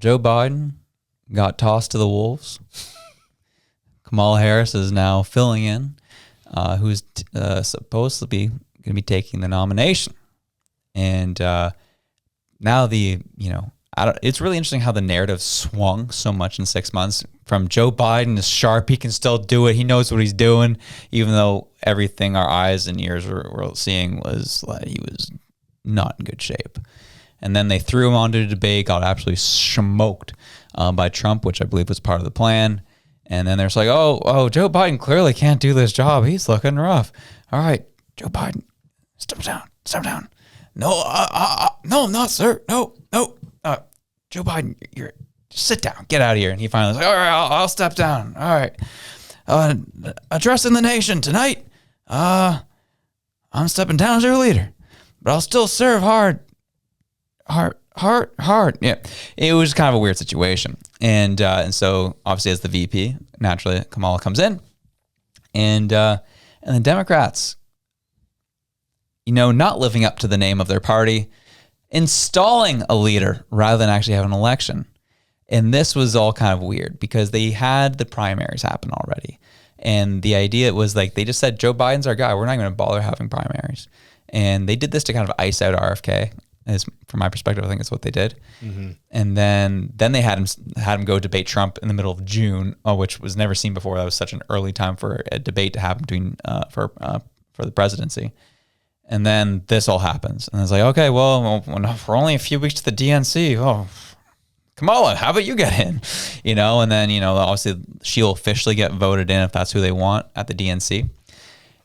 Joe Biden got tossed to the wolves. Kamala Harris is now filling in, who's supposed to be going to be taking the nomination. And now it's really interesting how the narrative swung so much in 6 months. From Joe Biden is sharp, he can still do it. He knows what he's doing, even though everything our eyes and ears were seeing was like he was not in good shape. And then they threw him onto the debate, got absolutely smoked by Trump, which I believe was part of the plan. And then there's like, oh, Joe Biden clearly can't do this job. He's looking rough. All right, Joe Biden, step down. No, no, I'm not, sir. No. Joe Biden, you're sit down, get out of here. And he finally was like, all right, I'll step down. All right. Addressing the nation tonight. I'm stepping down as your leader, but I'll still serve hard. Yeah. It was kind of a weird situation. And so obviously as the VP, naturally Kamala comes in and the Democrats, not living up to the name of their party, installing a leader rather than actually having an election. And this was all kind of weird because they had the primaries happen already. And the idea was like, they just said, Joe Biden's our guy. We're not going to bother having primaries. And they did this to kind of ice out RFK. From my perspective, I think that's what they did. Mm-hmm. And then they had him go debate Trump in the middle of June, which was never seen before. That was such an early time for a debate to happen between for the presidency. And then this all happens. And it's like, okay, well, we're only a few weeks to the DNC. Oh, Kamala, how about you get in? And then, obviously she'll officially get voted in if that's who they want at the DNC.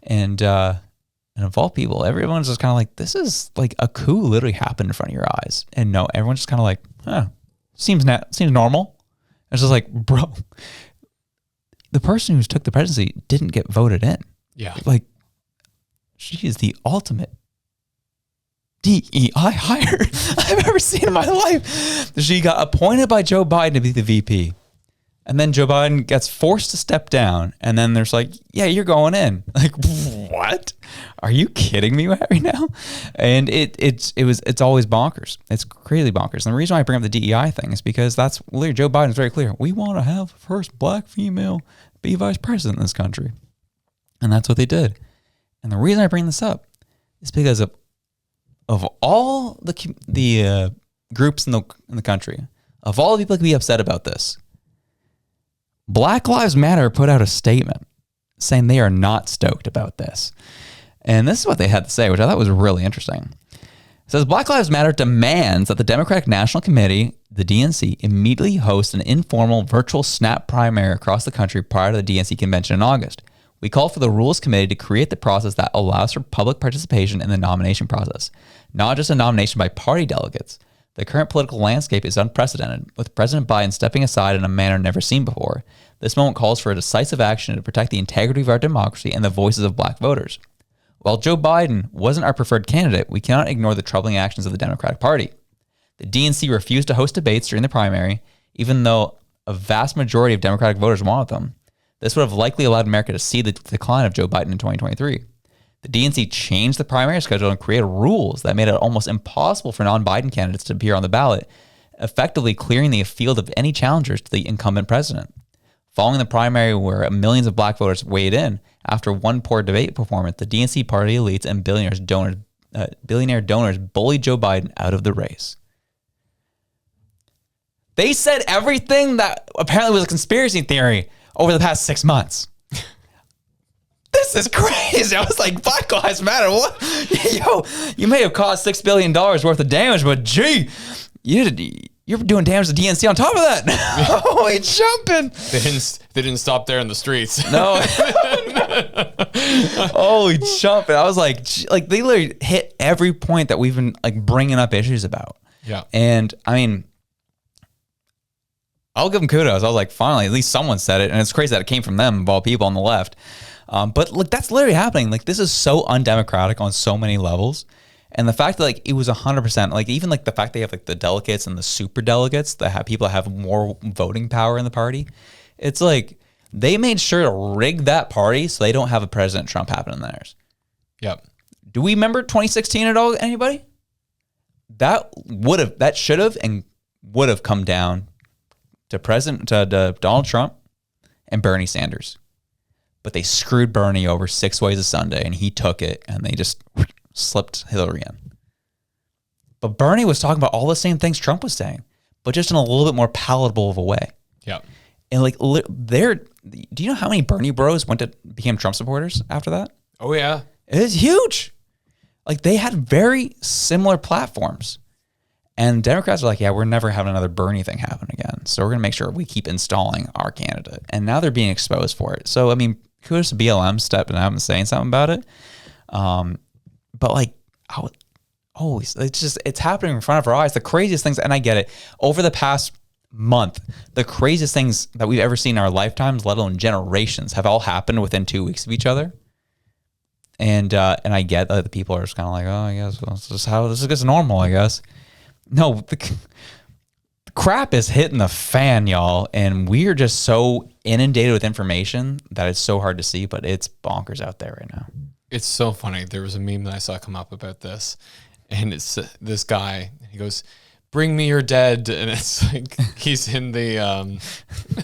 And of all people, everyone's just kind of like, this is like a coup literally happened in front of your eyes. And no, everyone's just kind of like, seems normal. It's just like, bro, the person who took the presidency didn't get voted in. Yeah. Like, she is the ultimate DEI hire I've ever seen in my life. She got appointed by Joe Biden to be the VP. And then Joe Biden gets forced to step down. And then there's like, yeah, you're going in. Like, what? Are you kidding me right now? And it's always bonkers. It's crazy bonkers. And the reason why I bring up the DEI thing is because that's literally Joe Biden's very clear. We want to have the first black female be vice president in this country. And that's what they did. And the reason I bring this up is because of all the groups in the country, of all the people that could be upset about this, Black Lives Matter put out a statement saying they are not stoked about this. And this is what they had to say, which I thought was really interesting. It says, Black Lives Matter demands that the Democratic National Committee, the DNC, immediately host an informal virtual snap primary across the country prior to the DNC convention in August. We call for the Rules Committee to create the process that allows for public participation in the nomination process, not just a nomination by party delegates. The current political landscape is unprecedented, with President Biden stepping aside in a manner never seen before. This moment calls for a decisive action to protect the integrity of our democracy and the voices of black voters. While Joe Biden wasn't our preferred candidate, we cannot ignore the troubling actions of the Democratic Party. The DNC refused to host debates during the primary, even though a vast majority of Democratic voters wanted them. This would have likely allowed America to see the decline of Joe Biden in 2023. The DNC changed the primary schedule and created rules that made it almost impossible for non-Biden candidates to appear on the ballot, effectively clearing the field of any challengers to the incumbent president. Following the primary where millions of black voters weighed in, after one poor debate performance, the DNC party elites and billionaire donors bullied Joe Biden out of the race. They said everything that apparently was a conspiracy theory over the past 6 months. This is crazy. I was like, Black Lives Matter. What? Yo, you may have caused $6 billion worth of damage, but gee, you're doing damage to DNC on top of that. Holy jumping. They didn't stop there in the streets. No. Holy jumping. I was like they literally hit every point that we've been like bringing up issues about. Yeah. And I mean, I'll give them kudos. I was like, finally, at least someone said it. And it's crazy that it came from them, of all people on the left. But look, that's literally happening. Like, this is so undemocratic on so many levels. And the fact that like it was 100%, like even like the fact they have like the delegates and the super delegates that have people that have more voting power in the party. It's like they made sure to rig that party so they don't have a President Trump happen in theirs. Yep. Do we remember 2016 at all? Anybody? That should have and would have come down to Donald Trump and Bernie Sanders. But they screwed Bernie over 6 ways a Sunday, and he took it, and they just slipped Hillary in. But Bernie was talking about all the same things Trump was saying, but just in a little bit more palatable of a way. Yeah. And like, do you know how many Bernie bros became Trump supporters after that? Oh, yeah. It is huge. Like, they had very similar platforms. And Democrats are like, yeah, we're never having another Bernie thing happen again. So we're going to make sure we keep installing our candidate. And now they're being exposed for it. So, I mean, kudos to BLM stepping out and saying something about it. But like, it's happening in front of our eyes. The craziest things, and I get it, over the past month, the craziest things that we've ever seen in our lifetimes, let alone generations, have all happened within 2 weeks of each other. And I get that the people are just kind of like, oh, I guess this is just normal, I guess. No, the crap is hitting the fan, y'all, and we are just so inundated with information that it's so hard to see, but it's bonkers out there right now. It's so funny. There was a meme that I saw come up about this, and it's this guy. He goes, "Bring me your dead," and it's like he's in the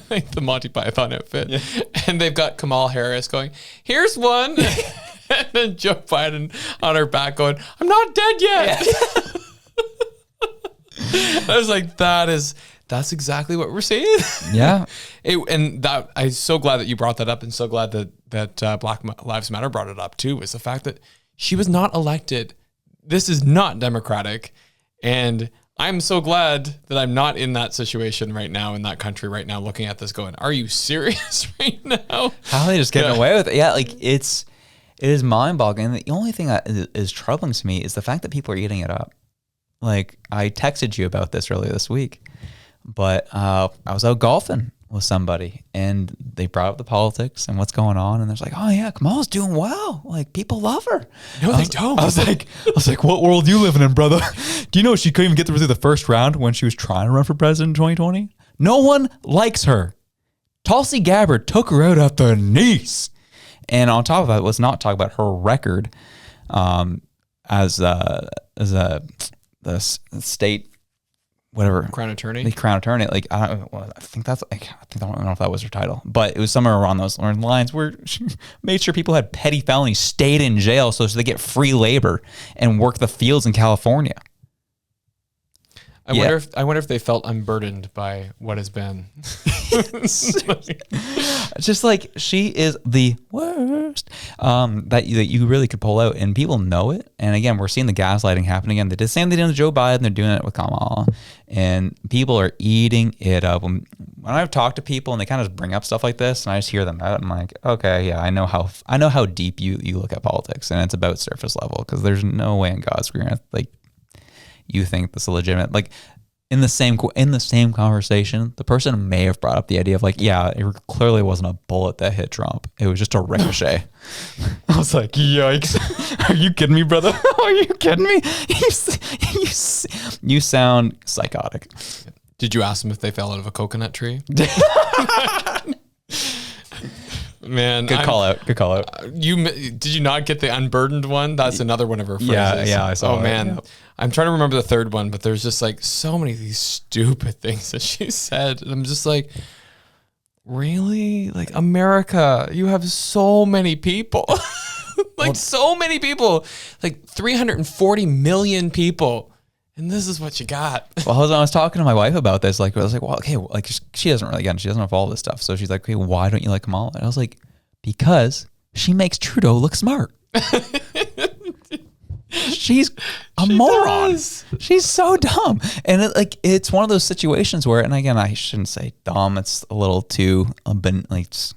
like the Monty Python outfit, yeah. And they've got Kamala Harris going, "Here's one," and then Joe Biden on her back going, "I'm not dead yet." Yeah. I was like, that's exactly what we're seeing. Yeah. I'm so glad that you brought that up, and so glad that Black Lives Matter brought it up too, is the fact that she was not elected. This is not democratic. And I'm so glad that I'm not in that situation right now, in that country right now, looking at this going, are you serious right now? How are they just getting away with it? Yeah, like it is mind-boggling. And the only thing that is troubling to me is the fact that people are eating it up. Like, I texted you about this earlier this week, but I was out golfing with somebody, and they brought up the politics and what's going on, and they're like, "Oh yeah, Kamala's doing well. Like, people love her." No, they don't. I was like, "What world are you living in, brother?" Do you know she couldn't even get through the first round when she was trying to run for president in 2020? No one likes her. Tulsi Gabbard took her out at the knees, and on top of that, let's not talk about her record as the state, whatever, crown attorney. The crown attorney. Like, I don't know if that was her title, but it was somewhere around those lines where she made sure people had petty felonies, stayed in jail so they get free labor and work the fields in California. I wonder if they felt unburdened by what has been. Just like, she is the worst that you really could pull out, and people know it. And again, we're seeing the gaslighting happen again. They did the same thing with Joe Biden. They're doing it with Kamala, and people are eating it up. When I've talked to people and they kind of bring up stuff like this, and I just hear them out, I'm like, okay, yeah, I know how deep you look at politics, and it's about surface level, because there's no way in God's green earth, like, you think this is legitimate. Like, in the same conversation, the person may have brought up the idea of like, yeah, it clearly wasn't a bullet that hit Trump. It was just a ricochet. I was like, yikes. Are you kidding me, brother? Are you kidding me? You sound psychotic. Did you ask them if they fell out of a coconut tree? Man, good call out. Did you not get the unburdened one? That's another one of her phrases. Yeah, I saw. Oh man, yeah. I'm trying to remember the third one, but there's just like so many of these stupid things that she said, and I'm just like, really? Like, America, you have so many people, so many people, like 340 million people. And this is what you got. Well, I was talking to my wife about this. Like, I was like, well, okay, like, she doesn't have all this stuff. So she's like, okay, why don't you like Kamala? And I was like, because she makes Trudeau look smart. She's a moron. Does. She's so dumb. And it's one of those situations where, and again, I shouldn't say dumb. It's a little too, it's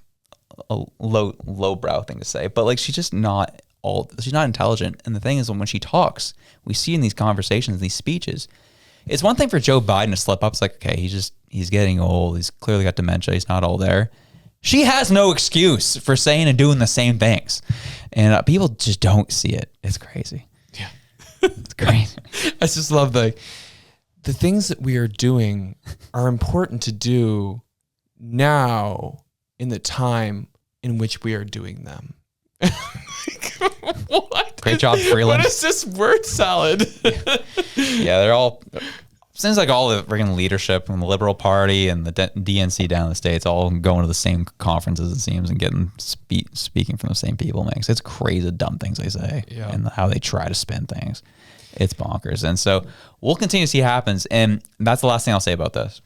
a lowbrow thing to say. But like, she's not intelligent. And the thing is, when she talks, we see in these conversations, these speeches, it's one thing for Joe Biden to slip up. It's like, okay, he's getting old. He's clearly got dementia. He's not all there. She has no excuse for saying and doing the same things. And people just don't see it. It's crazy. Yeah. It's crazy. I just love the things that we are doing are important to do now in the time in which we are doing them. What? Great job, Freeland. What is this word salad? Yeah, they're all seems like all the freaking leadership from the Liberal Party and the DNC down in the States all going to the same conferences, it seems, and getting speaking from the same people, man. 'Cause it's crazy dumb things they say and how they try to spin things. It's bonkers. And so we'll continue to see what happens. And that's the last thing I'll say about this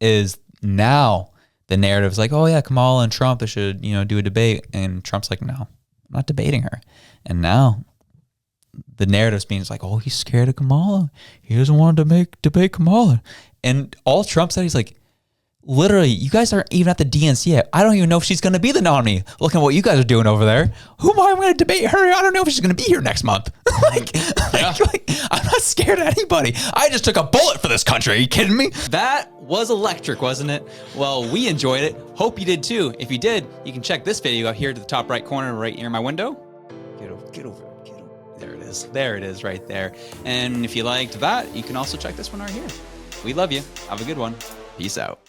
is now the narrative is like, oh yeah, Kamala and Trump, they should, do a debate. And Trump's like, no, I'm not debating her. And now the narrative's being like, oh, he's scared of Kamala. He doesn't want to debate Kamala. And all Trump said, he's like, literally, you guys aren't even at the DNC yet. I don't even know if she's going to be the nominee. Look at what you guys are doing over there. Who am I going to debate her? I don't know if she's going to be here next month. like, I'm not scared of anybody. I just took a bullet for this country. Are you kidding me? That was electric, wasn't it? Well, we enjoyed it. Hope you did too. If you did, you can check this video out here to the top right corner right near my window. Get over. There it is right there. And if you liked that, you can also check this one right here. We love you. Have a good one. Peace out.